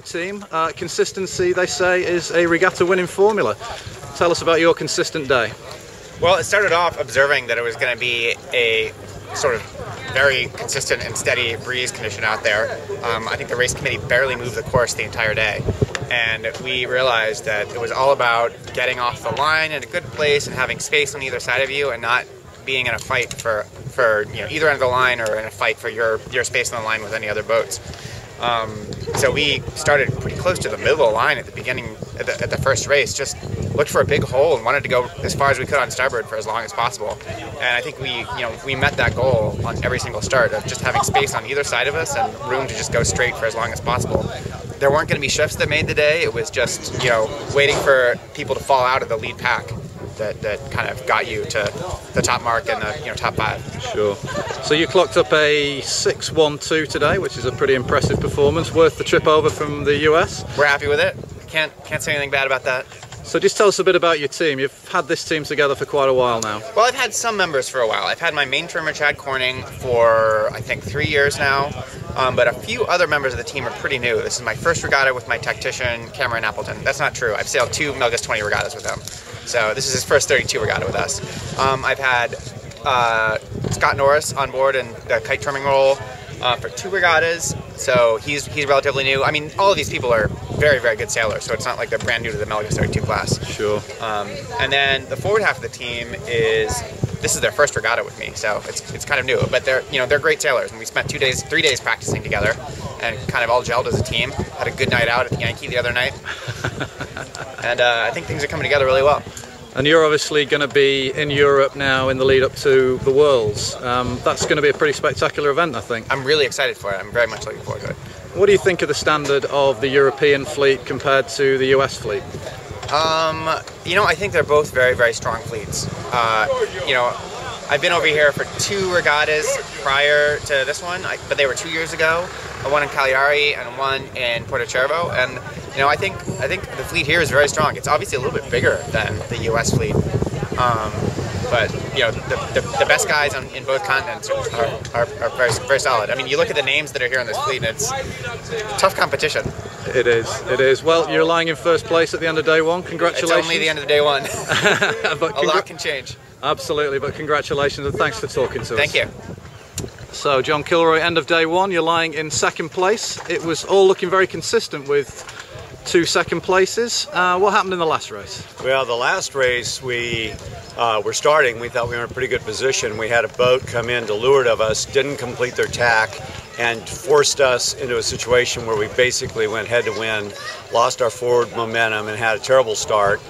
Team. Consistency, they say, is a regatta winning formula. Tell us about your consistent day. Well, it started off observing that it was going to be a sort of very consistent and steady breeze condition out there. I think the race committee barely moved the course the entire day, and we realized that it was all about getting off the line in a good place and having space on either side of you and not being in a fight for either end of the line or in a fight for your space on the line with any other boats. So we started pretty close to the middle of the line at the beginning, at the first race, just looked for a big hole and wanted to go as far as we could on starboard for as long as possible. And I think we met that goal on every single start of just having space on either side of us and room to just go straight for as long as possible. There weren't going to be shifts that made the day. It was just, waiting for people to fall out of the lead pack that kind of got you to the top mark and the top 5. Sure. So you clocked up a 6.12 today, which is a pretty impressive performance, worth the trip over from the US. We're happy with it. Can't say anything bad about that. So just tell us a bit about your team. You've had this team together for quite a while now. Well, I've had some members for a while. I've had my main trimmer, Chad Corning, for I think 3 years now, but a few other members of the team are pretty new. This is my first regatta with my tactician, Cameron Appleton. That's not true. I've sailed 2 Melges 20 regattas with him. So this is his first 32 regatta with us. I've had Scott Norris on board in the kite trimming role for 2 regattas, so he's relatively new. I mean, all of these people are very, very good sailors, so it's not like they're brand new to the Melges 32 class. Sure. And then the forward half of the team this is their first regatta with me, so it's kind of new. But they're great sailers, and we spent 3 days practicing together, and kind of all gelled as a team. Had a good night out at the Yankee the other night, and I think things are coming together really well. And you're obviously going to be in Europe now in the lead up to the Worlds. That's going to be a pretty spectacular event, I think. I'm really excited for it. I'm very much looking forward to it. What do you think of the standard of the European fleet compared to the US fleet? I think they're both very, very strong fleets. I've been over here for 2 regattas prior to this one, but they were 2 years ago. One in Cagliari and one in Porto Cervo, and I think the fleet here is very strong. It's obviously a little bit bigger than the U.S. fleet, but the best guys in both continents are very, very solid. I mean, you look at the names that are here in this fleet, and it's tough competition. It is. Well, you're lying in first place at the end of day 1. Congratulations. It's only the end of day 1. But a lot can change. Absolutely, but congratulations and thanks for talking to us. Thank you. So, John Kilroy, end of day 1, you're lying in 2nd place. It was all looking very consistent with 2 second places. What happened in the last race? Well, the last race we were starting, we thought we were in a pretty good position. We had a boat come in to leeward of us, didn't complete their tack, and forced us into a situation where we basically went head to wind, lost our forward momentum, and had a terrible start.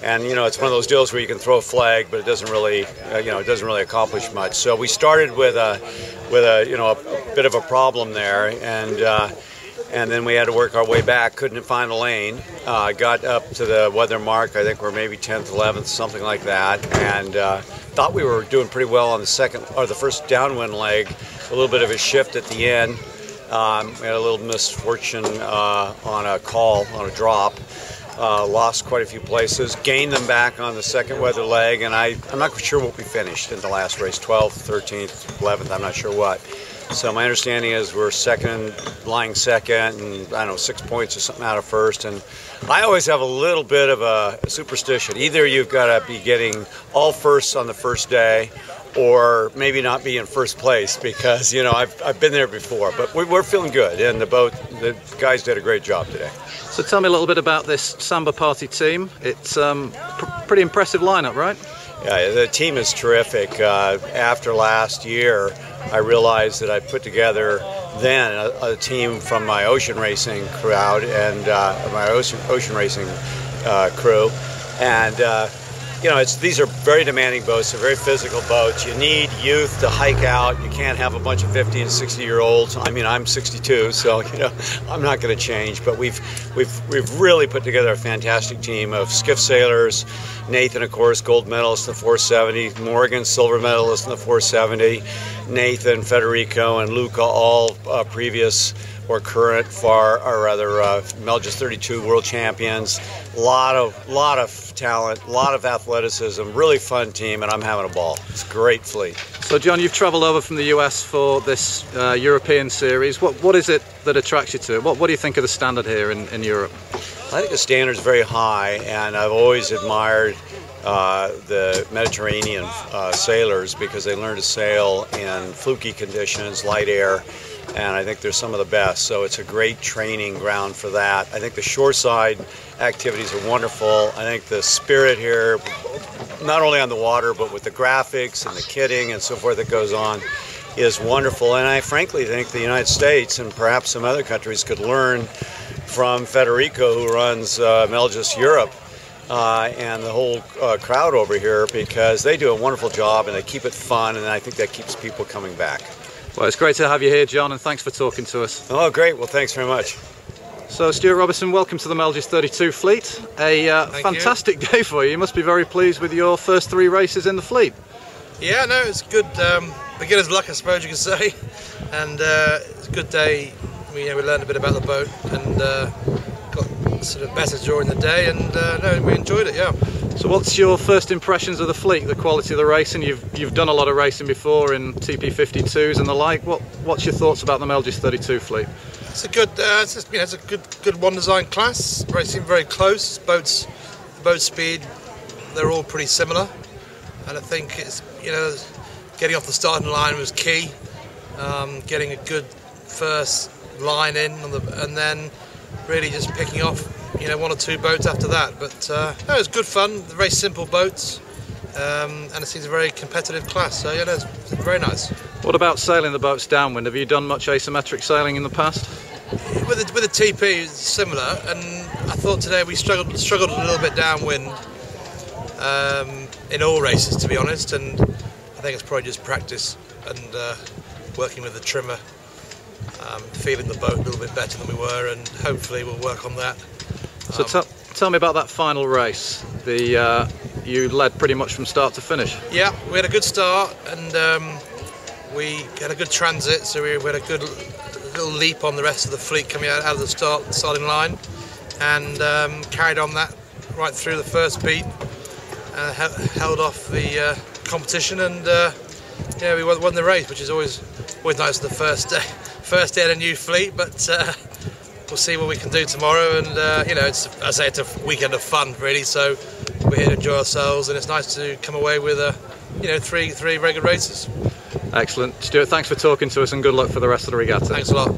And it's one of those deals where you can throw a flag, but it doesn't really, it doesn't really accomplish much. So we started with a bit of a problem there, and then we had to work our way back. Couldn't find a lane. Got up to the weather mark. I think we're maybe 10th, 11th, something like that, and thought we were doing pretty well on the first downwind leg. A little bit of a shift at the end. We had a little misfortune on a call, on a drop. Lost quite a few places, gained them back on the second weather leg, and I'm not sure what we finished in the last race, 12th, 13th, 11th, I'm not sure what. So my understanding is we're lying second, and I don't know, 6 points or something out of first. And I always have a little bit of a superstition. Either you've got to be getting all firsts on the first day, or maybe not be in first place, because I've been there before. But we're feeling good, and the guys did a great job today. So tell me a little bit about this Samba Party team. It's pretty impressive lineup, right? Yeah, the team is terrific. After last year, I realized that I put together then a team from my ocean racing crowd and my ocean racing crew, and these are very demanding boats. They're very physical boats. You need youth to hike out. You can't have a bunch of 50 and 60-year-olds. I mean, I'm 62, so I'm not going to change. But we've really put together a fantastic team of skiff sailers. Nathan, of course, gold medalist in the 470. Morgan, silver medalist in the 470. Nathan, Federico, and Luca, all previous or current Melges 32 world champions. A lot of talent, a lot of athleticism. athleticism, really fun team, and I'm having a ball. It's a great fleet. So John, you've travelled over from the US for this European series. What is it that attracts you to it? What do you think of the standard here in Europe? I think the standard's very high, and I've always admired the Mediterranean sailors because they learn to sail in fluky conditions, light air, and I think they're some of the best. So it's a great training ground for that. I think the shoreside activities are wonderful. I think the spirit here, not only on the water, but with the graphics and the kitting and so forth that goes on, is wonderful. And I frankly think the United States and perhaps some other countries could learn from Federico, who runs Melges Europe, and the whole crowd over here, because they do a wonderful job and they keep it fun, and I think that keeps people coming back. Well, it's great to have you here, John, and thanks for talking to us. Oh, great. Well, thanks very much. So, Stuart Robertson, welcome to the Melges 32 fleet. A fantastic day for you. You must be very pleased with your first 3 races in the fleet. Yeah, no, it's good. Beginner's luck, I suppose you could say. And it's a good day. We learned a bit about the boat and got sort of better during the day, and no, we enjoyed it, yeah. So what's your first impressions of the fleet, the quality of the racing? You've done a lot of racing before in TP52s and the like. What's your thoughts about the Melges 32 fleet? It's a good, it's a good one design class. Racing very close. Boat speed, they're all pretty similar, and I think it's getting off the starting line was key. Getting a good first line in and then really just picking off 1 or 2 boats after that, but no, it was good fun. They're very simple boats, and it seems a very competitive class, so it's very nice. What about sailing the boats downwind? Have you done much asymmetric sailing in the past? With the TP, it's similar, and I thought today we struggled a little bit downwind in all races, to be honest, and I think it's probably just practice and working with the trimmer, feeling the boat a little bit better than we were, and hopefully we'll work on that. So tell me about that final race. You led pretty much from start to finish. Yeah, we had a good start, and we had a good transit, so we had a good little leap on the rest of the fleet coming out of the starting line, and carried on that right through the first beat, held off the competition, and we won the race, which is always nice the first day in a new fleet, but we'll see what we can do tomorrow, and it's a weekend of fun really, so we're here to enjoy ourselves, and it's nice to come away with three very good races. Excellent. Stuart, thanks for talking to us, and good luck for the rest of the regatta. Thanks a lot.